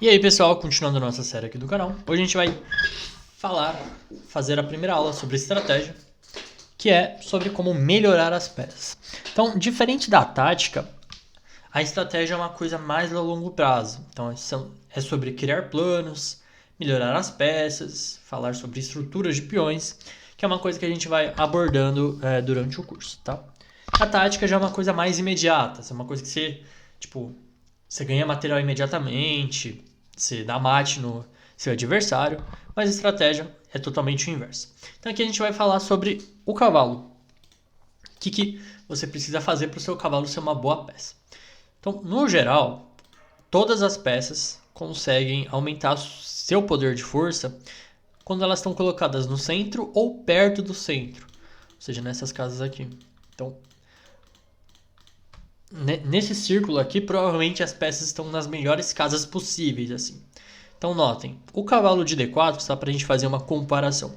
E aí pessoal, continuando a nossa série aqui do canal, hoje a gente vai fazer a primeira aula sobre estratégia, que é sobre como melhorar as peças. Então, diferente da tática, a estratégia é uma coisa mais a longo prazo. Então, é sobre criar planos, melhorar as peças, falar sobre estruturas de peões, que é uma coisa que a gente vai abordando durante o curso, tá? A tática já é uma coisa mais imediata, é uma coisa que você ganha material imediatamente, você dá mate no seu adversário, mas a estratégia é totalmente o inverso. Então aqui a gente vai falar sobre o cavalo. O que você precisa fazer para o seu cavalo ser uma boa peça. Então, no geral, todas as peças conseguem aumentar seu poder de força quando elas estão colocadas no centro ou perto do centro, ou seja, nessas casas aqui. Então, nesse círculo aqui, provavelmente as peças estão nas melhores casas possíveis, assim. Então notem, o cavalo de D4, só para a gente fazer uma comparação.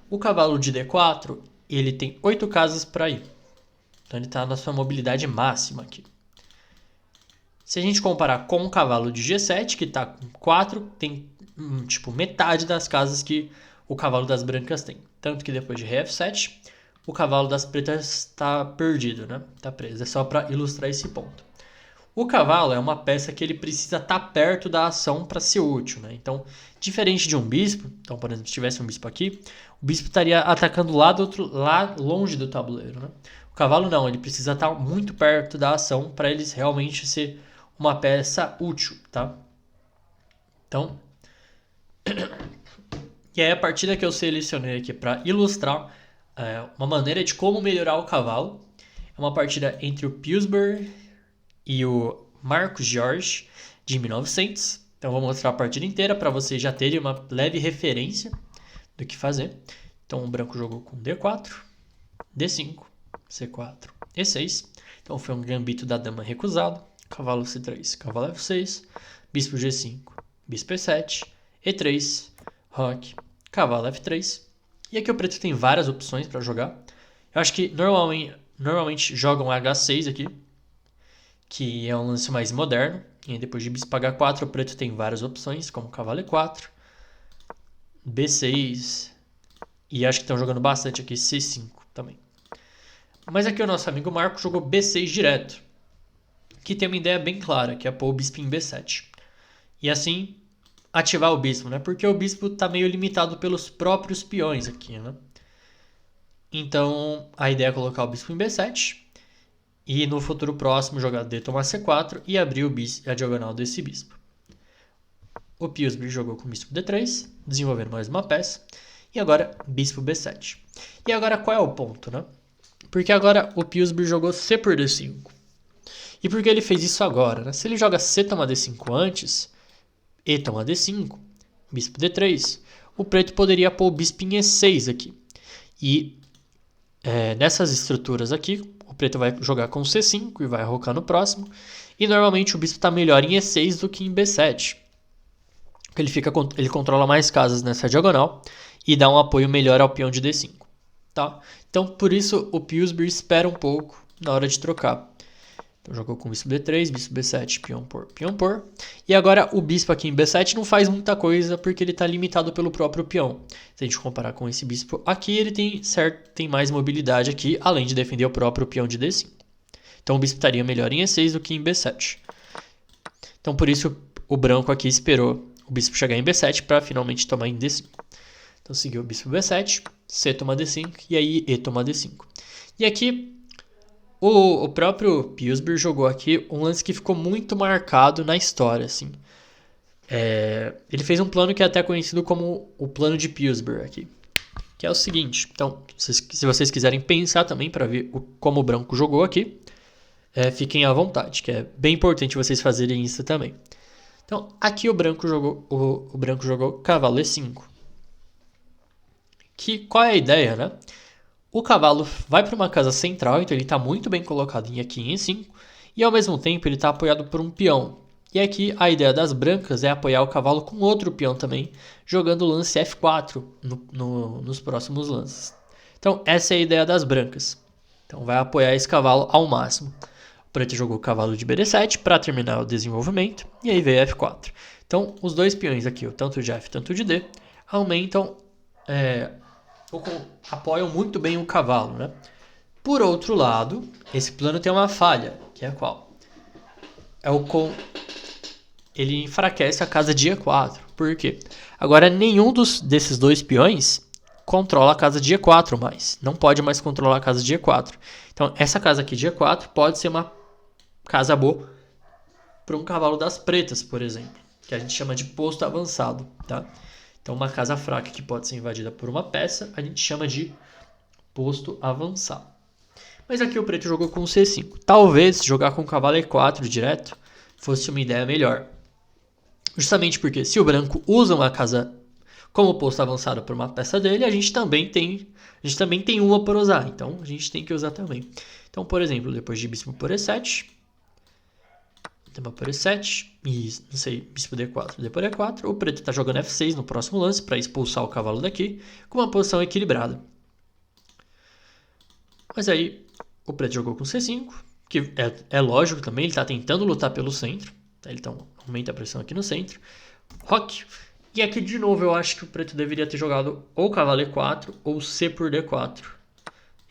O cavalo de D4, ele tem 8 casas para ir. Então ele está na sua mobilidade máxima aqui. Se a gente comparar com o cavalo de G7, que está com 4, tem metade das casas que o cavalo das brancas tem. Tanto que depois de Rei F7, o cavalo das pretas está perdido, né? Está preso. É só para ilustrar esse ponto. O cavalo é uma peça que ele precisa estar perto da ação para ser útil, né? Então, diferente de um bispo, então, por exemplo, se tivesse um bispo aqui, o bispo estaria atacando lá longe do tabuleiro, né? O cavalo não, ele precisa estar muito perto da ação para ele realmente ser uma peça útil, tá? Então, e aí a partida que eu selecionei aqui para ilustrar uma maneira de como melhorar o cavalo é uma partida entre o Pillsbury e o Marcos Jorge de 1900. Então vou mostrar a partida inteira para vocês já terem uma leve referência do que fazer. Então o branco jogou com D4, D5, C4, E6. Então foi um gambito da dama recusado. Cavalo C3, cavalo F6, bispo G5, bispo E7, E3, roque, cavalo F3. E aqui o preto tem várias opções para jogar. Eu acho que normalmente jogam H6 aqui, que é um lance mais moderno. E depois de bispo H4, o preto tem várias opções, como cavalo E4, B6, e acho que estão jogando bastante aqui C5 também. Mas aqui o nosso amigo Marco jogou B6 direto, que tem uma ideia bem clara, que é pôr o bispo em B7. E assim ativar o bispo, né? Porque o bispo está meio limitado pelos próprios peões aqui, né? Então a ideia é colocar o bispo em B7 e no futuro próximo jogar D tomar C4 e abrir a diagonal desse bispo. O Pillsbury jogou com o bispo D3, desenvolvendo mais uma peça. E agora bispo B7. E agora qual é o ponto, né? Porque agora o Pillsbury jogou C por D5. E por que ele fez isso agora, né? Se ele joga C toma D5 antes, E toma D5, bispo D3, o preto poderia pôr o bispo em E6 aqui. E nessas estruturas aqui, o preto vai jogar com C5 e vai arrocar no próximo. E normalmente o bispo está melhor em E6 do que em B7. Ele controla mais casas nessa diagonal e dá um apoio melhor ao peão de D5. Tá? Então por isso o Pillsbury espera um pouco na hora de trocar. Então jogou com bispo D3, bispo B7, peão por. E agora o bispo aqui em B7 não faz muita coisa porque ele está limitado pelo próprio peão. Se a gente comparar com esse bispo aqui, ele tem mais mobilidade aqui, além de defender o próprio peão de D5. Então o bispo estaria melhor em E6 do que em B7. Então por isso o branco aqui esperou o bispo chegar em B7 para finalmente tomar em D5. Então seguiu o bispo B7, C toma D5 e aí E toma D5. E aqui o próprio Pillsbury jogou aqui um lance que ficou muito marcado na história, assim. Ele fez um plano que é até conhecido como o plano de Pillsbury aqui, que é o seguinte. Então, se vocês quiserem pensar também para ver como o branco jogou aqui, fiquem à vontade, que é bem importante vocês fazerem isso também. Então, aqui o branco jogou cavalo E5. Qual é a ideia, né? O cavalo vai para uma casa central, então ele está muito bem colocado aqui em E5, e ao mesmo tempo ele está apoiado por um peão. E aqui a ideia das brancas é apoiar o cavalo com outro peão também, jogando o lance F4 nos próximos lances. Então essa é a ideia das brancas. Então vai apoiar esse cavalo ao máximo. O preto jogou o cavalo de BD7 para terminar o desenvolvimento, e aí veio F4. Então, os dois peões aqui, tanto de F tanto de D, aumentam, apoiam muito bem o cavalo, né? Por outro lado, esse plano tem uma falha, que é qual? Ele enfraquece a casa de E4. Por quê? Agora, nenhum desses dois peões controla a casa de E4 mais. Não pode mais controlar a casa de E4. Então, essa casa aqui de E4 pode ser uma casa boa para um cavalo das pretas, por exemplo, que a gente chama de posto avançado, tá? Então, uma casa fraca que pode ser invadida por uma peça, a gente chama de posto avançado. Mas aqui o preto jogou com C5. Talvez jogar com cavalo E4 direto fosse uma ideia melhor. Justamente porque se o branco usa uma casa como posto avançado para uma peça dele, a gente também tem uma para usar. Então, a gente tem que usar também. Então, por exemplo, depois de bispo por E7, dama por E7 e, não sei, bispo D4, D por E4, o preto está jogando F6 no próximo lance para expulsar o cavalo daqui com uma posição equilibrada. Mas aí o preto jogou com C5, que é lógico também, ele está tentando lutar pelo centro. Ele então aumenta a pressão aqui no centro. Roque. E aqui de novo eu acho que o preto deveria ter jogado ou cavalo E4 ou C por D4.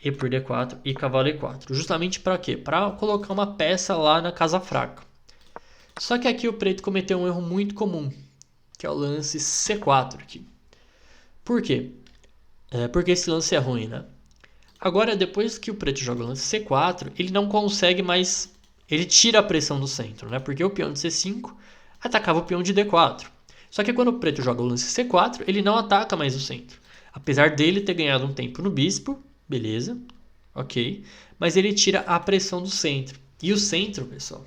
E por D4 e cavalo E4. Justamente para quê? Para colocar uma peça lá na casa fraca. Só que aqui o preto cometeu um erro muito comum, que é o lance C4 aqui. Por quê? Porque esse lance é ruim, né? Agora, depois que o preto joga o lance C4, ele não consegue mais... Ele tira a pressão do centro, né? Porque o peão de C5 atacava o peão de D4. Só que quando o preto joga o lance C4, ele não ataca mais o centro. Apesar dele ter ganhado um tempo no bispo, beleza, ok. Mas ele tira a pressão do centro. E o centro, pessoal...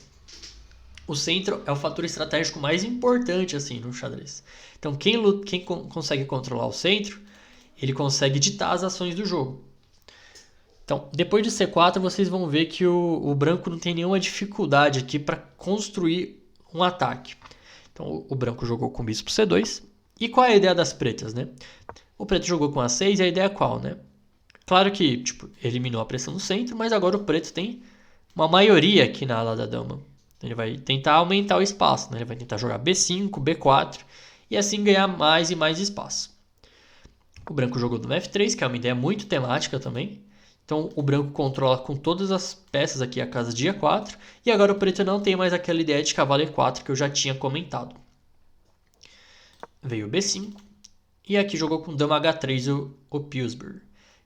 O centro é o fator estratégico mais importante assim no xadrez. Então, quem consegue controlar o centro, ele consegue ditar as ações do jogo. Então, depois de C4, vocês vão ver que o branco não tem nenhuma dificuldade aqui para construir um ataque. Então, o branco jogou com bispo C2. E qual é a ideia das pretas, né? O preto jogou com A6 e a ideia é qual, né? Claro que eliminou a pressão do centro, mas agora o preto tem uma maioria aqui na ala da dama. Ele vai tentar aumentar o espaço, né? Ele vai tentar jogar B5, B4 e assim ganhar mais e mais espaço. O branco jogou no F3, que é uma ideia muito temática também. Então o branco controla com todas as peças aqui a casa de E4 e agora o preto não tem mais aquela ideia de cavalo E4 que eu já tinha comentado. Veio B5 e aqui jogou com dama H3 o Pillsbury,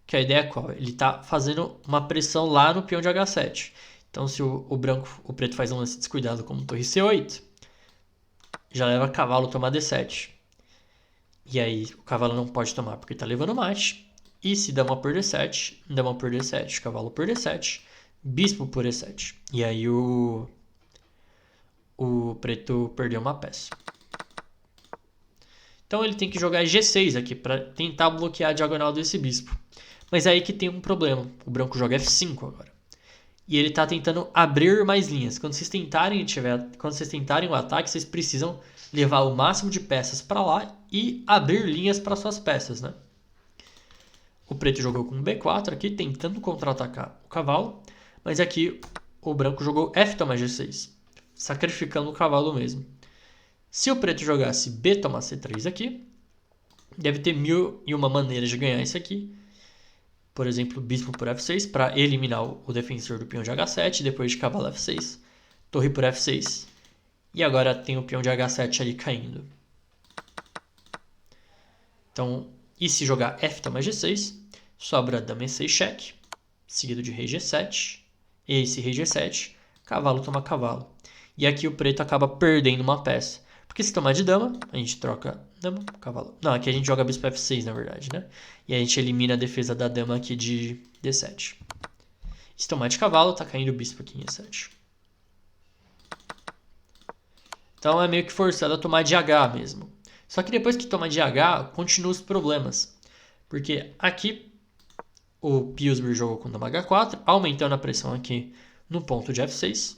que a ideia é qual? Ele está fazendo uma pressão lá no peão de H7. Então, se o preto faz um lance descuidado como torre C8, já leva cavalo tomar D7. E aí, o cavalo não pode tomar porque está levando mate. E se dama por D7, cavalo por D7, bispo por E7. E aí, o preto perdeu uma peça. Então, ele tem que jogar G6 aqui para tentar bloquear a diagonal desse bispo. Mas aí que tem um problema. O branco joga F5 agora. E ele está tentando abrir mais linhas. Quando vocês tentarem o ataque, vocês precisam levar o máximo de peças para lá e abrir linhas para suas peças, né? O preto jogou com B4 aqui, tentando contra-atacar o cavalo. Mas aqui o branco jogou F toma G6, sacrificando o cavalo mesmo. Se o preto jogasse B toma C3 aqui, deve ter 1001 maneiras de ganhar isso aqui. Por exemplo, bispo por F6 para eliminar o defensor do peão de H7, depois de cavalo F6, torre por F6. E agora tem o peão de H7 ali caindo. Então, e se jogar F toma G6, sobra dama E6 cheque, seguido de rei G7, ace rei G7, cavalo toma cavalo. E aqui o preto acaba perdendo uma peça. Porque se tomar de dama, a gente troca dama, cavalo. Não, aqui a gente joga bispo F6, na verdade, né? E a gente elimina a defesa da dama aqui de D7. Se tomar de cavalo, tá caindo o bispo aqui em E7. Então é meio que forçado a tomar de H mesmo. Só que depois que toma de H, continuam os problemas. Porque aqui o Pillsbury jogou com dama H4, aumentando a pressão aqui no ponto de F6.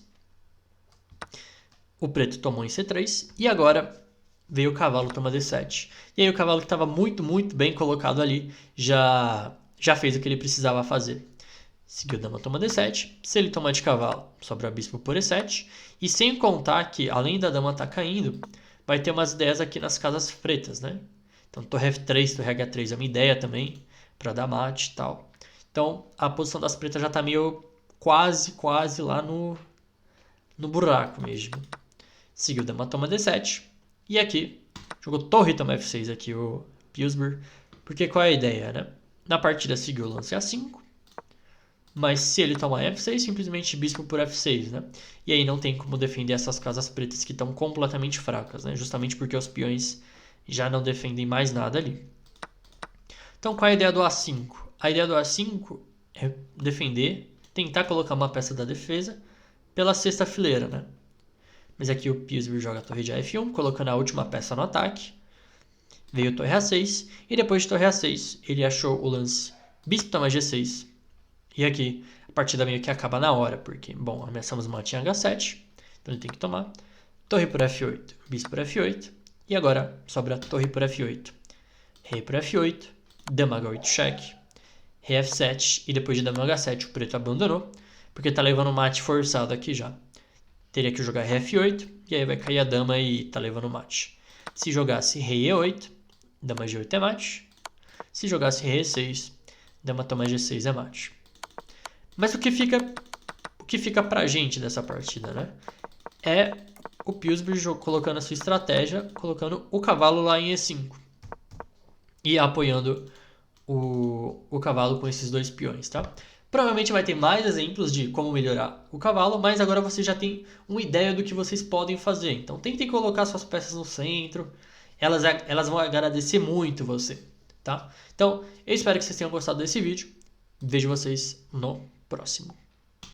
O preto tomou em C3 e agora veio o cavalo toma D7. E aí o cavalo que estava muito, muito bem colocado ali já fez o que ele precisava fazer. Seguiu dama toma D7. Se ele tomar de cavalo, sobra bispo por E7. E sem contar que, além da dama estar caindo, vai ter umas ideias aqui nas casas pretas, né? Então, torre F3, torre H3 é uma ideia também, para dar mate e tal. Então, a posição das pretas já tá meio quase lá no buraco mesmo. Seguiu dama toma D7. E aqui, jogou torre toma F6 aqui o Pillsbury. Porque qual é a ideia, né? Na partida seguiu o lance A5. Mas se ele tomar F6, simplesmente bispo por F6, né? E aí não tem como defender essas casas pretas que estão completamente fracas, né? Justamente porque os peões já não defendem mais nada ali. Então, qual é a ideia do A5? A ideia do A5 é defender, tentar colocar uma peça da defesa pela sexta fileira, né? Mas aqui o Pillsbury joga a torre de F1, colocando a última peça no ataque. Veio torre A6, e depois de torre A6, ele achou o lance bispo toma G6. E aqui, a partida meio que acaba na hora, porque, bom, ameaçamos mate em H7, então ele tem que tomar. Torre por F8, bispo por F8, e agora sobra torre por F8. Rei por F8, dama H8 cheque, rei F7, e depois de dama H7 o preto abandonou, porque tá levando mate forçado aqui já. Teria que jogar rei F8, e aí vai cair a dama e tá levando mate. Se jogasse rei E8, dama G8 é mate. Se jogasse rei E6, dama toma G6 é mate. Mas o que fica pra gente dessa partida, né? É o Pillsbury colocando a sua estratégia, colocando o cavalo lá em E5. E apoiando o cavalo com esses dois peões, tá? Provavelmente vai ter mais exemplos de como melhorar o cavalo, mas agora você já tem uma ideia do que vocês podem fazer. Então tentem colocar suas peças no centro, elas vão agradecer muito você, tá? Então eu espero que vocês tenham gostado desse vídeo. Vejo vocês no próximo.